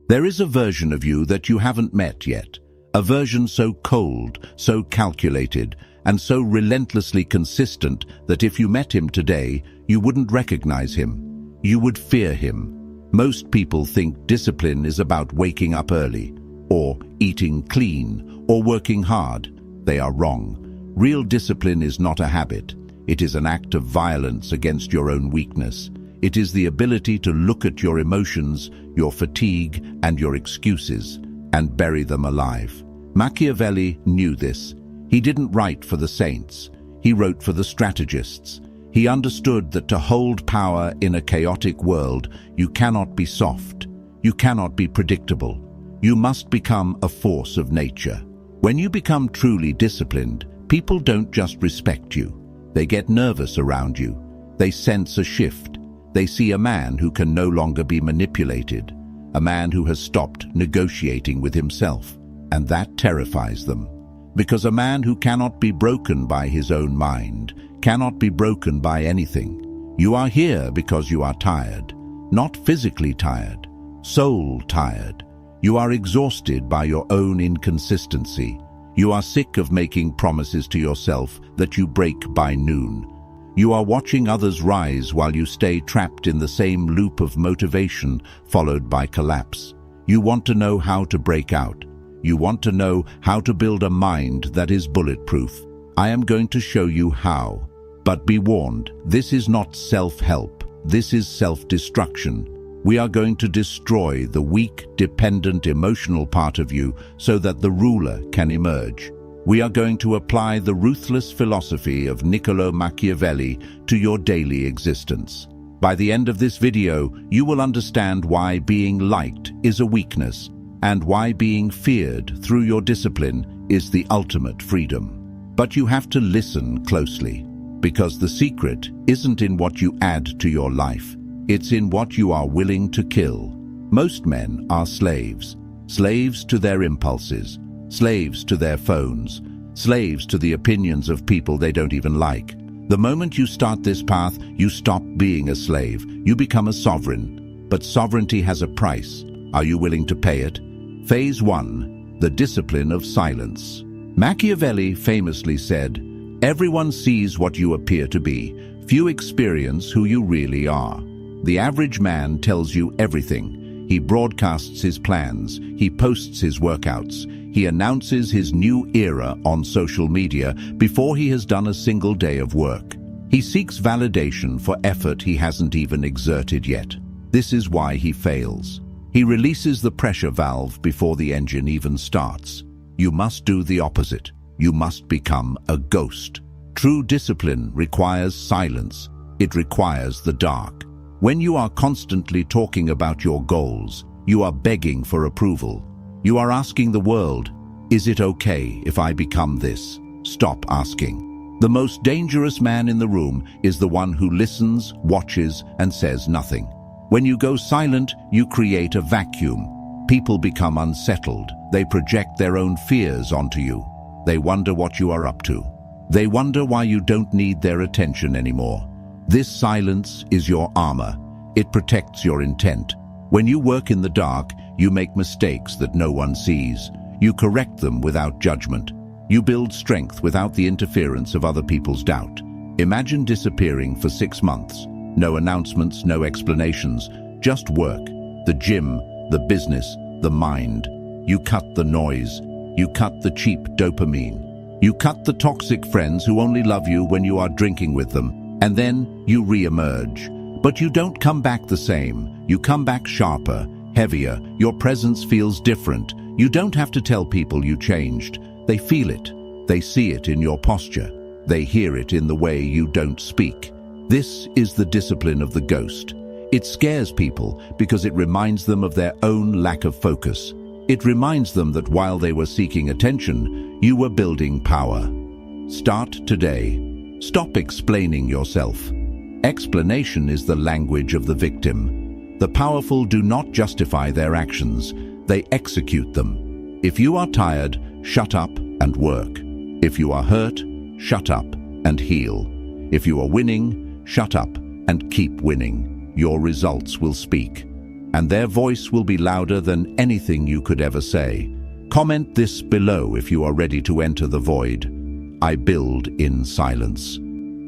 There is a version of you that you haven't met yet, a version so cold, so calculated, and so relentlessly consistent that if you met him today, you wouldn't recognize him. You would fear him. Most people think discipline is about waking up early, or eating clean, or working hard. They are wrong. Real discipline is not a habit. It is an act of violence against your own weakness. It is the ability to look at your emotions, your fatigue, and your excuses, and bury them alive. Machiavelli knew this. He didn't write for the saints. He wrote for the strategists. He understood that to hold power in a chaotic world, you cannot be soft. You cannot be predictable. You must become a force of nature. When you become truly disciplined, people don't just respect you. They get nervous around you. They sense a shift. They see a man who can no longer be manipulated, a man who has stopped negotiating with himself, and that terrifies them. Because a man who cannot be broken by his own mind cannot be broken by anything. You are here because you are tired, not physically tired, soul tired. You are exhausted by your own inconsistency. You are sick of making promises to yourself that you break by noon. You are watching others rise while you stay trapped in the same loop of motivation followed by collapse. You want to know how to break out. You want to know how to build a mind that is bulletproof. I am going to show you how. But be warned, this is not self-help. This is self-destruction. We are going to destroy the weak, dependent, emotional part of you so that the ruler can emerge. We are going to apply the ruthless philosophy of Niccolo Machiavelli to your daily existence. By the end of this video, you will understand why being liked is a weakness and why being feared through your discipline is the ultimate freedom. But you have to listen closely, because the secret isn't in what you add to your life. It's in what you are willing to kill. Most men are slaves. Slaves to their impulses. Slaves to their phones, slaves to the opinions of people they don't even like. The moment you start this path, you stop being a slave. You become a sovereign. But sovereignty has a price. Are you willing to pay it? Phase 1. The discipline of silence. Machiavelli famously said, "Everyone sees what you appear to be. Few experience who you really are." The average man tells you everything. He broadcasts his plans. He posts his workouts. He announces his new era on social media before he has done a single day of work. He seeks validation for effort he hasn't even exerted yet. This is why he fails. He releases the pressure valve before the engine even starts. You must do the opposite. You must become a ghost. True discipline requires silence. It requires the dark. When you are constantly talking about your goals, you are begging for approval. You are asking the world, is it okay if I become this? Stop asking. The most dangerous man in the room is the one who listens, watches, and says nothing. When you go silent, you create a vacuum. People become unsettled. They project their own fears onto you. They wonder what you are up to. They wonder why you don't need their attention anymore. This silence is your armor. It protects your intent. When you work in the dark, you make mistakes that no one sees. You correct them without judgment. You build strength without the interference of other people's doubt. Imagine disappearing for 6 months. No announcements, no explanations, just work. The gym, the business, the mind. You cut the noise. You cut the cheap dopamine. You cut the toxic friends who only love you when you are drinking with them. And then you re-emerge. But you don't come back the same. You come back sharper, heavier. Your presence feels different. You don't have to tell people you changed. They feel it. They see it in your posture. They hear it in the way you don't speak. This is the discipline of the ghost. It scares people because it reminds them of their own lack of focus. It reminds them that while they were seeking attention, you were building power. Start today. Stop explaining yourself. Explanation is the language of the victim. The powerful do not justify their actions. They execute them. If you are tired, shut up and work. If you are hurt, shut up and heal. If you are winning, shut up and keep winning. Your results will speak. and their voice will be louder than anything you could ever say. Comment this below if you are ready to enter the void. I build in silence.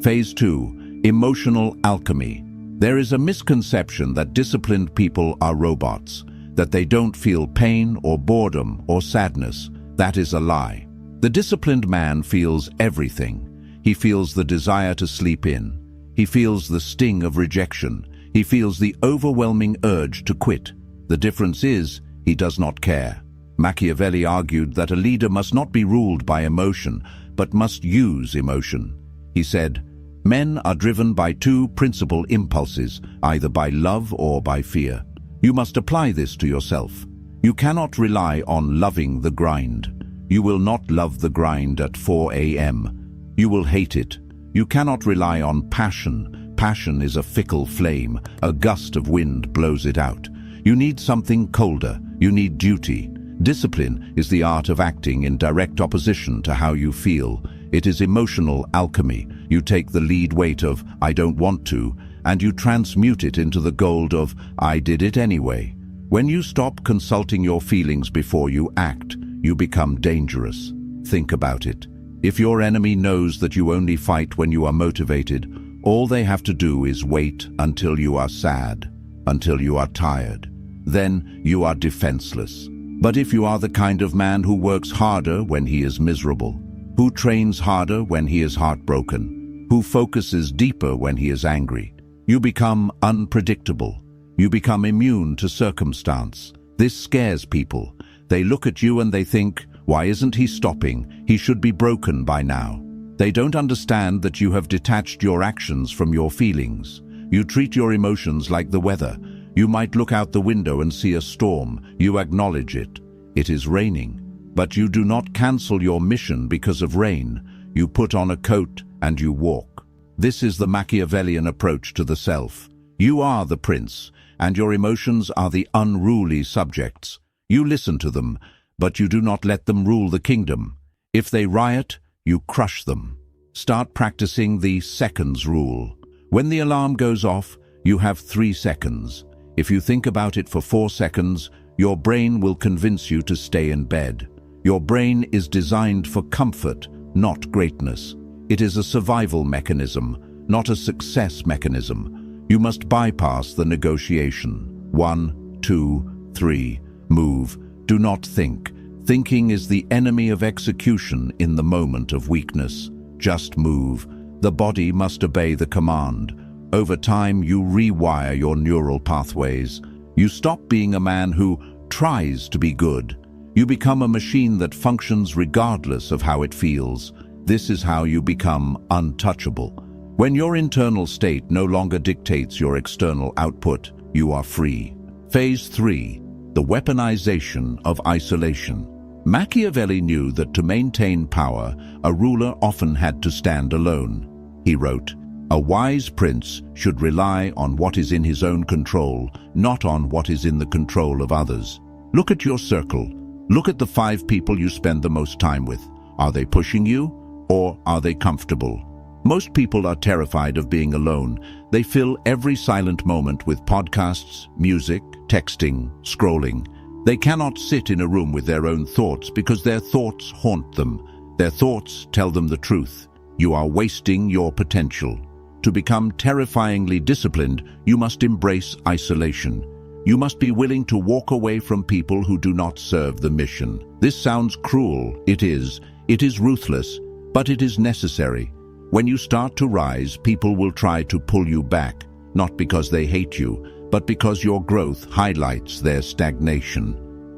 Phase 2. Emotional alchemy. There is a misconception that disciplined people are robots, that they don't feel pain or boredom or sadness. That is a lie. The disciplined man feels everything. He feels the desire to sleep in. He feels the sting of rejection. He feels the overwhelming urge to quit. The difference is, he does not care. Machiavelli argued that a leader must not be ruled by emotion, but must use emotion. He said, "Men are driven by two principal impulses, either by love or by fear. You must apply this to yourself. You cannot rely on loving the grind. You will not love the grind at 4 a.m. You will hate it. You cannot rely on passion. Passion is a fickle flame. A gust of wind blows it out. You need something colder. You need duty. Discipline is the art of acting in direct opposition to how you feel. It is emotional alchemy. You take the lead weight of "I don't want to" and you transmute it into the gold of "I did it anyway." When you stop consulting your feelings before you act, you become dangerous. Think about it. If your enemy knows that you only fight when you are motivated, all they have to do is wait until you are sad, until you are tired. Then you are defenseless. But if you are the kind of man who works harder when he is miserable, who trains harder when he is heartbroken, who focuses deeper when he is angry, you become unpredictable. You become immune to circumstance. This scares people. They look at you and they think, "Why isn't he stopping? He should be broken by now." They don't understand that you have detached your actions from your feelings. You treat your emotions like the weather. You might look out the window and see a storm. You acknowledge it. It is raining. But you do not cancel your mission because of rain. You put on a coat and you walk. This is the Machiavellian approach to the self. You are the prince, and your emotions are the unruly subjects. You listen to them, but you do not let them rule the kingdom. If they riot, you crush them. Start practicing the seconds rule. When the alarm goes off, you have 3 seconds. If you think about it for 4 seconds, your brain will convince you to stay in bed. Your brain is designed for comfort, not greatness. It is a survival mechanism, not a success mechanism. You must bypass the negotiation. 1, 2, 3. Move. Do not think. Thinking is the enemy of execution in the moment of weakness. Just move. The body must obey the command. Over time, you rewire your neural pathways. You stop being a man who tries to be good. You become a machine that functions regardless of how it feels. This is how you become untouchable. When your internal state no longer dictates your external output, you are free. Phase 3. The weaponization of isolation. Machiavelli knew that to maintain power, a ruler often had to stand alone. He wrote, "A wise prince should rely on what is in his own control, not on what is in the control of others." Look at your circle. Look at the 5 people you spend the most time with. Are they pushing you, or are they comfortable? Most people are terrified of being alone. They fill every silent moment with podcasts, music, texting, scrolling. They cannot sit in a room with their own thoughts because their thoughts haunt them. Their thoughts tell them the truth. You are wasting your potential. To become terrifyingly disciplined, you must embrace isolation. You must be willing to walk away from people who do not serve the mission. This sounds cruel. It is. It is ruthless, but it is necessary. When you start to rise, people will try to pull you back, not because they hate you, but because your growth highlights their stagnation.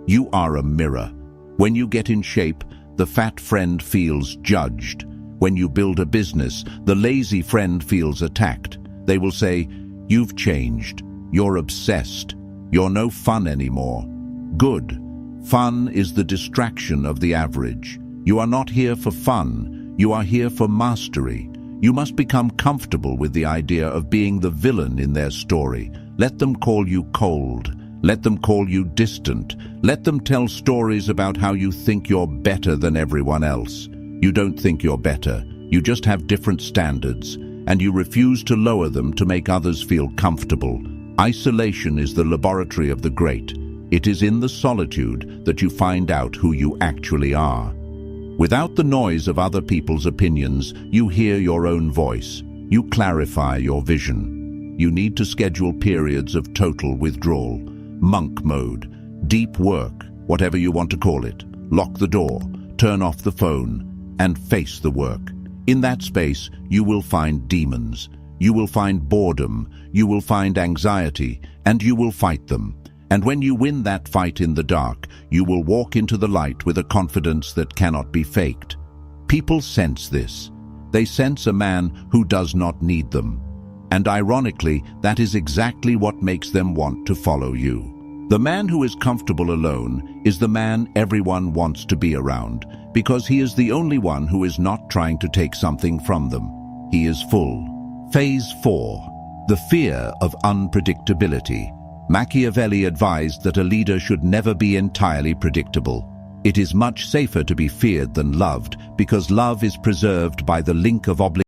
You are a mirror. When you get in shape, the fat friend feels judged. When you build a business, the lazy friend feels attacked. They will say, "You've changed. You're obsessed. You're no fun anymore." Good. Fun is the distraction of the average. You are not here for fun. You are here for mastery. You must become comfortable with the idea of being the villain in their story. Let them call you cold. Let them call you distant. Let them tell stories about how you think you're better than everyone else. You don't think you're better. You just have different standards, and you refuse to lower them to make others feel comfortable. Isolation is the laboratory of the great. It is in the solitude that you find out who you actually are. Without the noise of other people's opinions, you hear your own voice. You clarify your vision. You need to schedule periods of total withdrawal, monk mode, deep work, whatever you want to call it. Lock the door, turn off the phone, and face the work. In that space, you will find demons. You will find boredom, you will find anxiety, and you will fight them. And when you win that fight in the dark, you will walk into the light with a confidence that cannot be faked. People sense this. They sense a man who does not need them. And ironically, that is exactly what makes them want to follow you. The man who is comfortable alone is the man everyone wants to be around, because he is the only one who is not trying to take something from them. He is full. Phase 4. The fear of unpredictability. Machiavelli advised that a leader should never be entirely predictable. It is much safer to be feared than loved, because love is preserved by the link of obligation.